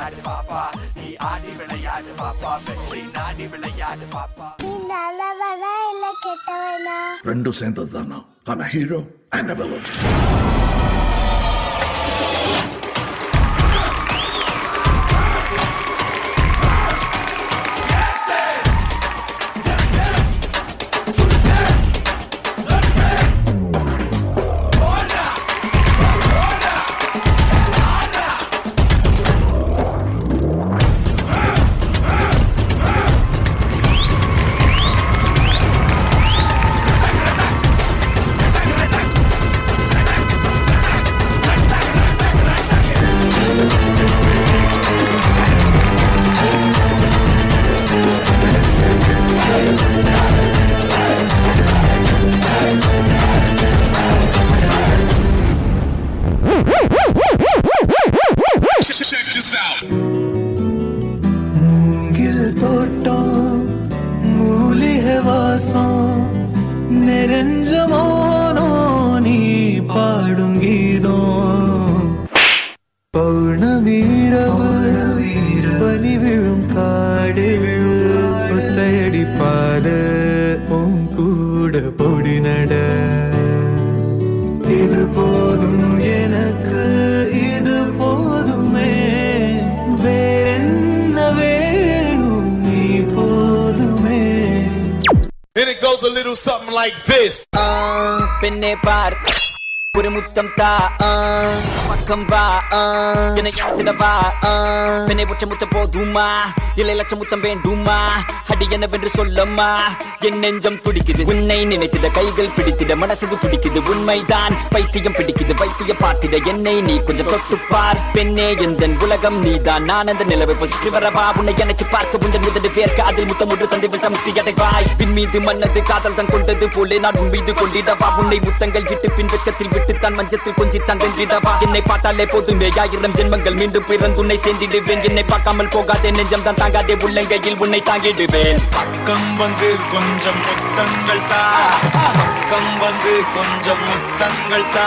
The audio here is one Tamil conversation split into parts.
விளையாடு பாப்பா நீ ஆடி விளையாடு பாப்பா வெற்றி நாடி விளையாடு பாப்பா நீ நல்லவனா இல்ல கெட்டவனா ரெண்டும் சேர்ந்ததுதானா I'm a hero and a villain And it goes a little something like this. Pinne par pure muttam ta pakkam va enna yathida va pinne pocha mutta poduma illa lacha muttam venduma hadi enna vendru sollama en nenjam tudikkudu unnai nineithida kaigal pidithida manasu tudikkudu unmaithaan paithiyam pidikkudu vaithiya paathida ennai nee konjam thottu paar penne endan ulagam needhaan naan andha nilavai positive varava unna enakku paarka bundan mudadu verka adil muttam mudru thandai vilta mutti yadai pin meedu mannadu kaadal than kondadu pole naan un meedu kondidava unnai muttangal vittu pin vekkathil vittu மஞ்சத்தில் கொஞ்சி தான் வென்றிடவா என்னை பார்த்தாலே போதுமே 1000 ஜென்மங்கள் மீண்டும் பிறந்து உன்னை சேர்ந்திடுவேன் என்னை பார்க்காமல் போகாதே நெஞ்சம் தான் தாங்காதே உள்ளங்கையில் உன்னை தாங்கிடுவேன் பக்கம் வந்து கொஞ்சம் முத்தங்கள் தா பக்கம் வந்து கொஞ்சம் முத்தங்கள் தா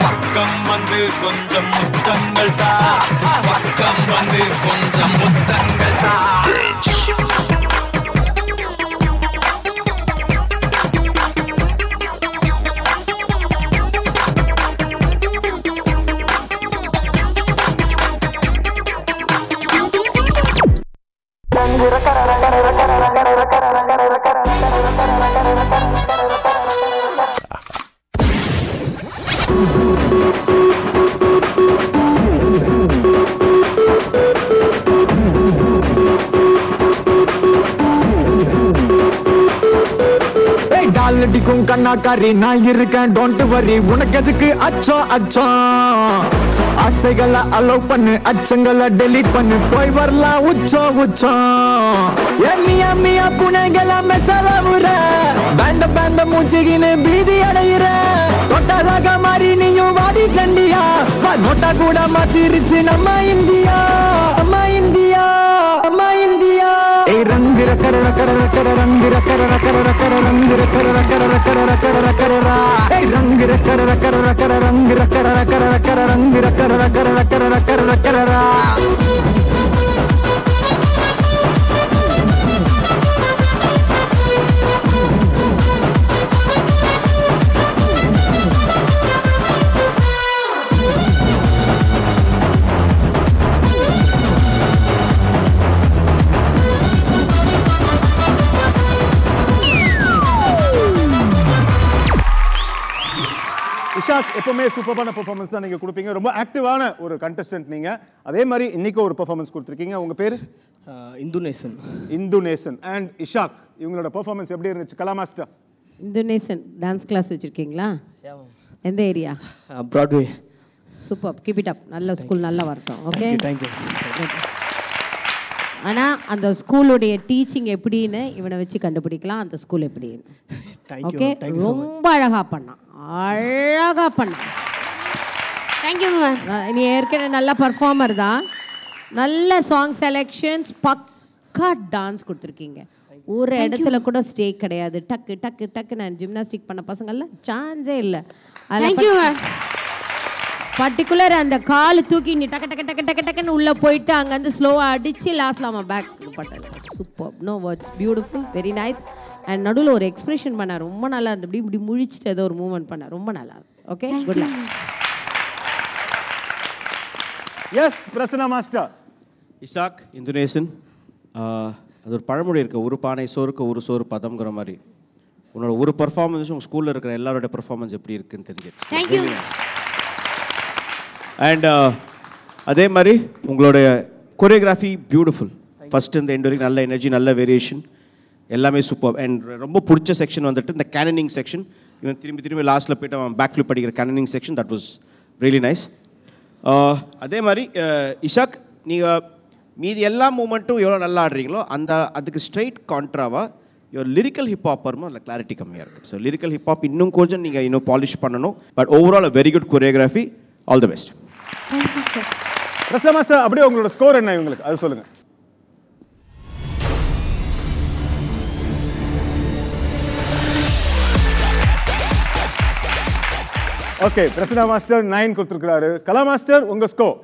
பக்கம் வந்து கொஞ்சம் முத்தங்கள் தா பக்கம் வந்து கொஞ்சம் முத்தங்கள் தா அடிக்கும் கண்ணாக்காரி நான் இருக்கேன் டோன்ட் வரி உனக்கு எதுக்கு அச்சம் அச்சம் ஆசைகளை அலோவ் பண்ணு அச்சங்களை டெலீட் பண்ணு போய் வரலாம் உச்சம் உச்சம் எம்மியா மியா புனைகளை மெசலவுற பேண்ட பேண்ட மூச்சுகின்னு பீதி அடையிற தொட்டாதாக மாறி நீயும் வாடி கண்டியா நோட்டா கூட மாத்திருச்சு நம்ம இந்தியா அம்மா இந்தியா அம்மா இந்தியா ரங்கு ரக்கர ரக்கர ரக்கர ரங்கு ரக்கர ரக்கர ரக்கர ரங்கு ரக்கர ரக்கர ரக்கர ரக்கர ரக்கரா ரங்கு ரக்கர ரக்கர ரக்கர ரங்கு ரக்கர ரக்கர ரக்கர ரங்கு ரக்கர ரக்கர ரக்கர ரக்கர ரக்கரா இஷாக் எப்பவுமே சூப்பரான பெர்ஃபார்மன்ஸ் தான் நீங்க கொடுப்பீங்க ரொம்ப ஆக்டிவான ஒரு கண்டஸ்டன்ட் நீங்க அதே மாதிரி இன்னைக்கு ஒரு பெர்ஃபார்மன்ஸ் கொடுத்துருக்கீங்க உங்க பேரு இந்துநேசன் அண்ட் இஷாக் இவங்களோட பெர்ஃபார்மன்ஸ் எப்படி இருந்துச்சு கலா மாஸ்டர் இந்துநேசன் டான்ஸ் கிளாஸ் வச்சிருக்கீங்களா எந்த area Broadway super keep it up நல்ல ஸ்கூல் நல்லா வரட்டும் ஓகே தேங்க்யூ ஆனால் அந்த ஸ்கூலுடைய டீச்சிங் எப்படின்னு இவனை வச்சு கண்டுபிடிக்கலாம் அந்த ஸ்கூல் எப்படின்னு ஓகே ரொம்ப அழகாக பண்ணான் அழகாக பண்ணான் தேங்க்யூ மேம் நீ ஏற்கனவே நல்ல பர்ஃபார்மர் தான் நல்ல சாங் செலெக்ஷன்ஸ் பக்கா டான்ஸ் கொடுத்துருக்கீங்க ஒரு இடத்துல கூட ஸ்டேக் கிடையாது டக்கு டக்கு டக்கு நான் ஜிம்னாஸ்டிக் பண்ண பசங்கள்லாம் சான்ஸே இல்லை தேங்க்யூ மேம் பர்டிகுலர் அந்த கால் தூக்கி நீ டக்கு டக்கு டக்கு டக்கு டக்குன்னு உள்ள போயிட்டு அங்கேருந்து ஸ்லோவாக அடித்து லாஸ்ட்டில் அவன் பேக் பண்ணார். Super, no words, beautiful, very nice. And நடுவில் ஒரு எக்ஸ்பிரஷன் பண்ணார், ரொம்ப நல்லா இருந்து. இப்படி முழிச்சிட்டு ஏதோ ஒரு மூவ்மெண்ட் பண்ணார், ரொம்ப நல்லா இருக்கு. Okay, good luck. Yes Prasanna master. Isaac intonation, அது ஒரு பழமொழி இருக்குது, ஒரு பானை சோறுக்கு ஒரு சோறு பதம்ங்கிற மாதிரி. உன்னோட ஒரு பர்ஃபார்மன்ஸும் உங்கள் ஸ்கூலில் இருக்கிற எல்லாரோட பர்ஃபார்மன்ஸ் எப்படி இருக்குன்னு தெரிஞ்சிருச்சு. அண்ட் அதே மாதிரி உங்களுடைய கொரியோகிராஃபி பியூட்டிஃபுல், ஃபஸ்ட் இந்த எண்ட் வரைக்கும் நல்ல எனர்ஜி, நல்ல வேரியேஷன், எல்லாமே சூப்பர். அண்ட் ரொம்ப பிடிச்ச செக்ஷன் வந்துட்டு இந்த கேனனிங் செக்ஷன். இவன் திரும்பி லாஸ்ட்டில் போய்ட்டு அவன் பேக் ஃப்ளிப் படிக்கிற கேனனிங் section, that was really nice. அதே மாதிரி இஷாக், நீங்கள் மீதி எல்லா மூமெண்ட்டும் எவ்வளோ நல்லா ஆடுறீங்களோ அதுக்கு ஸ்ட்ரைட் கான்ட்ராவாக யுவர் லிரிக்கல் ஹிப்ஹாப்பரும் அதில் கிளாரிட்டி கம்மியாக இருக்குது. ஸோ லிரிக்கல் ஹிப்ஹாப் இன்னும் கொஞ்சம் நீங்கள் இன்னும் பாலிஷ் பண்ணணும். But overall a very good choreography. All the best. Thank you sir. Prasanna master, அப்படியே உங்களோட ஸ்கோர் என்ன இவங்களுக்கு அது சொல்லுங்கள். ஓகே, பிரசன்னா மாஸ்டர் 9 கொடுத்துருக்காரு. கலா மாஸ்டர், உங்கள் ஸ்கோர்?